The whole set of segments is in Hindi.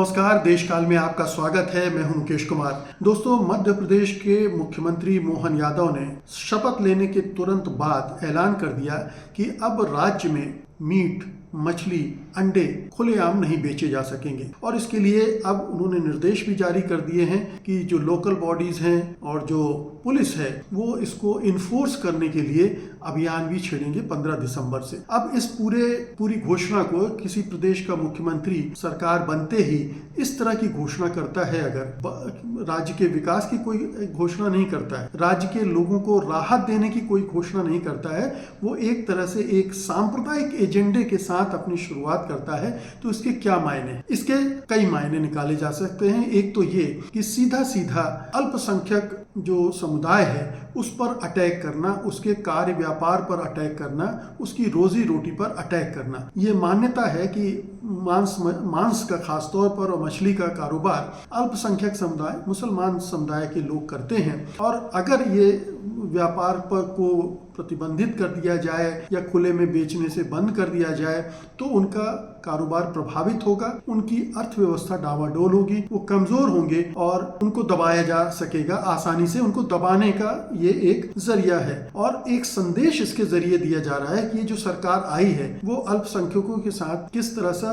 नमस्कार, देश काल में आपका स्वागत है। मैं हूं मुकेश कुमार। दोस्तों, मध्य प्रदेश के मुख्यमंत्री मोहन यादव ने शपथ लेने के तुरंत बाद ऐलान कर दिया कि अब राज्य में मीट, मछली, अंडे खुलेआम नहीं बेचे जा सकेंगे और इसके लिए अब उन्होंने निर्देश भी जारी कर दिए हैं कि जो लोकल बॉडीज हैं और जो पुलिस है वो इसको इन्फोर्स करने के लिए अभियान भी छेड़ेंगे 15 दिसंबर से। अब इस पूरी घोषणा को किसी प्रदेश का मुख्यमंत्री सरकार बनते ही इस तरह की घोषणा करता है, अगर राज्य के विकास की कोई घोषणा नहीं करता है, राज्य के लोगों को राहत देने की कोई घोषणा नहीं करता है, वो एक तरह से एक सांप्रदायिक एजेंडे के साथ अपनी शुरुआत करता है, तो इसके क्या मायने? इसके कई मायने निकाले जा सकते हैं। एक तो ये कि सीधा सीधा अल्पसंख्यक जो समुदाय है उस पर अटैक करना, उसके कार्य व्यापार पर अटैक करना, उसकी रोजी रोटी पर अटैक करना। ये मान्यता है कि मांस का खासतौर पर और मछली का कारोबार अल्पसंख्यक समुदाय, मुसलमान समुदाय के लोग करते हैं और अगर ये व्यापार पर को प्रतिबंधित कर दिया जाए या खुले में बेचने से बंद कर दिया जाए तो उनका कारोबार प्रभावित होगा, उनकी अर्थव्यवस्था डावाडोल होगी, वो कमजोर होंगे और उनको दबाया जा सकेगा आसानी से। उनको दबाने का ये एक जरिया है और एक संदेश इसके जरिए दिया जा रहा है कि ये जो सरकार आई है वो अल्पसंख्यकों के साथ किस तरह से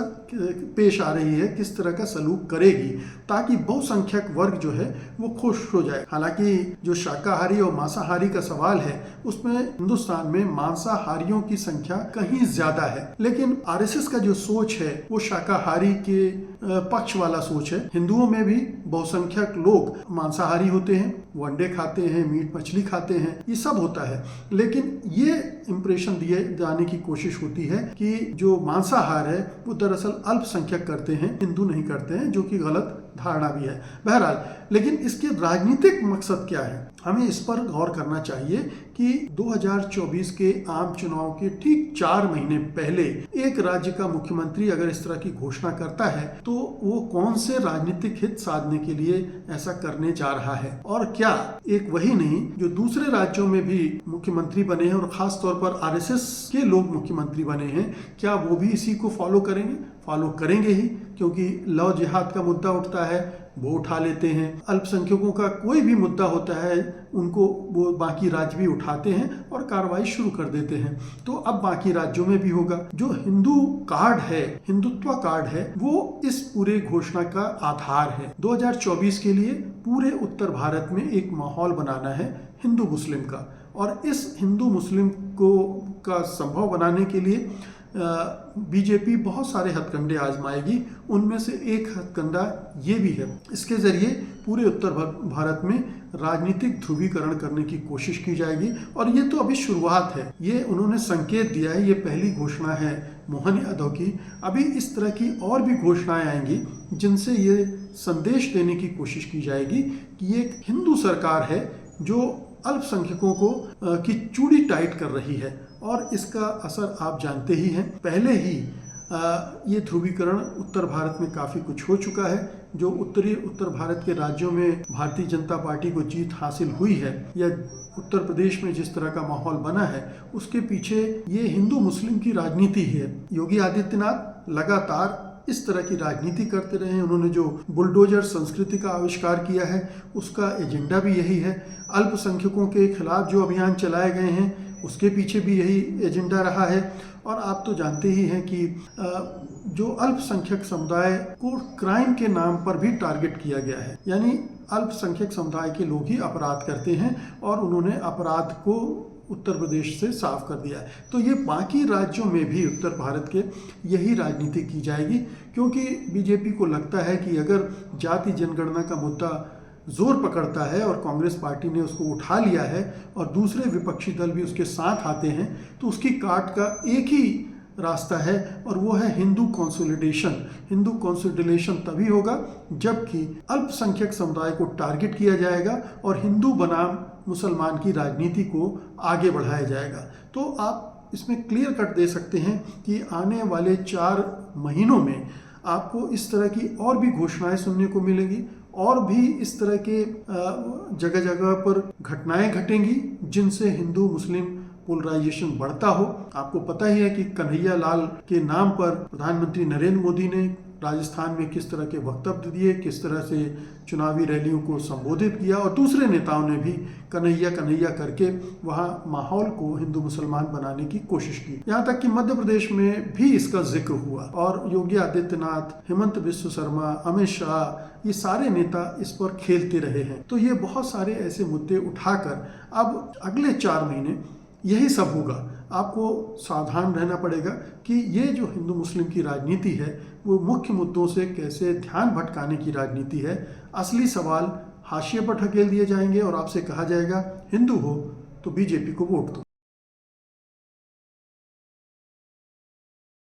पेश आ रही है, किस तरह का सलूक करेगी ताकि बहुसंख्यक वर्ग जो है वो खुश हो जाए। हालांकि जो शाकाहारी और मांसाहारी का सवाल है उसमें हिंदुस्तान में मांसाहारियों की संख्या कहीं ज्यादा है, लेकिन आरएसएस का जो सोच है वो शाकाहारी के पक्ष वाला सोच है। हिंदुओं में भी बहुसंख्यक लोग मांसाहारी होते हैं, वो अंडे खाते हैं, मीट मछली खाते हैं, ये सब होता है, लेकिन ये इंप्रेशन दिए जाने की कोशिश होती है कि जो मांसाहार है वो दरअसल अल्पसंख्यक करते हैं, हिंदू नहीं करते हैं, जो कि गलत धारणा भी है। बहरहाल, लेकिन इसके राजनीतिक मकसद क्या है, हमें इस पर गौर करना चाहिए कि 2024 के आम चुनाव के ठीक 4 महीने पहले एक राज्य का मुख्यमंत्री अगर इस तरह की घोषणा करता है तो वो कौन से राजनीतिक हित साधने के लिए ऐसा करने जा रहा है और क्या एक वही नहीं जो दूसरे राज्यों में भी मुख्यमंत्री बने हैं और खास तौर पर आरएसएस के लोग मुख्यमंत्री बने हैं, क्या वो भी इसी को फॉलो करेंगे? फॉलो करेंगे ही, क्योंकि लव जिहाद का मुद्दा उठता है वो उठा लेते हैं, अल्पसंख्यकों का कोई भी मुद्दा होता है उनको वो बाकी राज्य भी उठाते हैं और कार्रवाई शुरू कर देते हैं। तो अब बाकी राज्यों में भी होगा। जो हिंदू कार्ड है, हिंदुत्व कार्ड है, वो इस पूरे घोषणा का आधार है। 2024 के लिए पूरे उत्तर भारत में एक माहौल बनाना है हिंदू मुस्लिम का, और इस हिंदू मुस्लिम को का संभव बनाने के लिए बीजेपी बहुत सारे हथकंडे आजमाएगी। उनमें से एक हथकंडा ये भी है, इसके जरिए पूरे उत्तर भारत में राजनीतिक ध्रुवीकरण करने की कोशिश की जाएगी और ये तो अभी शुरुआत है। ये उन्होंने संकेत दिया है, ये पहली घोषणा है मोहन यादव की। अभी इस तरह की और भी घोषणाएं आएंगी जिनसे ये संदेश देने की कोशिश की जाएगी कि ये एक हिंदू सरकार है जो अल्पसंख्यकों को की चूड़ी टाइट कर रही है और इसका असर आप जानते ही हैं। पहले ही ये ध्रुवीकरण उत्तर भारत में काफ़ी कुछ हो चुका है। जो उत्तर भारत के राज्यों में भारतीय जनता पार्टी को जीत हासिल हुई है या उत्तर प्रदेश में जिस तरह का माहौल बना है उसके पीछे ये हिंदू मुस्लिम की राजनीति है। योगी आदित्यनाथ लगातार इस तरह की राजनीति करते रहे हैं। उन्होंने जो बुलडोजर संस्कृति का आविष्कार किया है उसका एजेंडा भी यही है। अल्पसंख्यकों के खिलाफ जो अभियान चलाए गए हैं उसके पीछे भी यही एजेंडा रहा है। और आप तो जानते ही हैं कि जो अल्पसंख्यक समुदाय को क्राइम के नाम पर भी टारगेट किया गया है, यानी अल्पसंख्यक समुदाय के लोग ही अपराध करते हैं और उन्होंने अपराध को उत्तर प्रदेश से साफ कर दिया है। तो ये बाकी राज्यों में भी उत्तर भारत के यही राजनीति की जाएगी, क्योंकि बीजेपी को लगता है कि अगर जाति जनगणना का मुद्दा जोर पकड़ता है और कांग्रेस पार्टी ने उसको उठा लिया है और दूसरे विपक्षी दल भी उसके साथ आते हैं तो उसकी काट का एक ही रास्ता है और वो है हिंदू कंसोलिडेशन। हिंदू कंसोलिडेशन तभी होगा जबकि अल्पसंख्यक समुदाय को टारगेट किया जाएगा और हिंदू बनाम मुसलमान की राजनीति को आगे बढ़ाया जाएगा। तो आप इसमें क्लियर कट दे सकते हैं कि आने वाले 4 महीनों में आपको इस तरह की और भी घोषणाएं सुनने को मिलेंगी और भी इस तरह के जगह जगह पर घटनाएं घटेंगी जिनसे हिंदू मुस्लिम पोलराइजेशन बढ़ता हो। आपको पता ही है कि कन्हैया लाल के नाम पर प्रधानमंत्री नरेंद्र मोदी ने राजस्थान में किस तरह के वक्तव्य दिए, किस तरह से चुनावी रैलियों को संबोधित किया, और दूसरे नेताओं ने भी कन्हैया कन्हैया करके वहाँ माहौल को हिंदू मुसलमान बनाने की कोशिश की। यहाँ तक कि मध्य प्रदेश में भी इसका जिक्र हुआ और योगी आदित्यनाथ, हेमंत बिस्व शर्मा, अमित शाह, ये सारे नेता इस पर खेलते रहे हैं। तो ये बहुत सारे ऐसे मुद्दे उठाकर अब अगले 4 महीने यही सब होगा। आपको सावधान रहना पड़ेगा कि ये जो हिंदू मुस्लिम की राजनीति है वो मुख्य मुद्दों से कैसे ध्यान भटकाने की राजनीति है। असली सवाल हाशिए पर ढकेल दिए जाएंगे और आपसे कहा जाएगा हिंदू हो तो बीजेपी को वोट दो।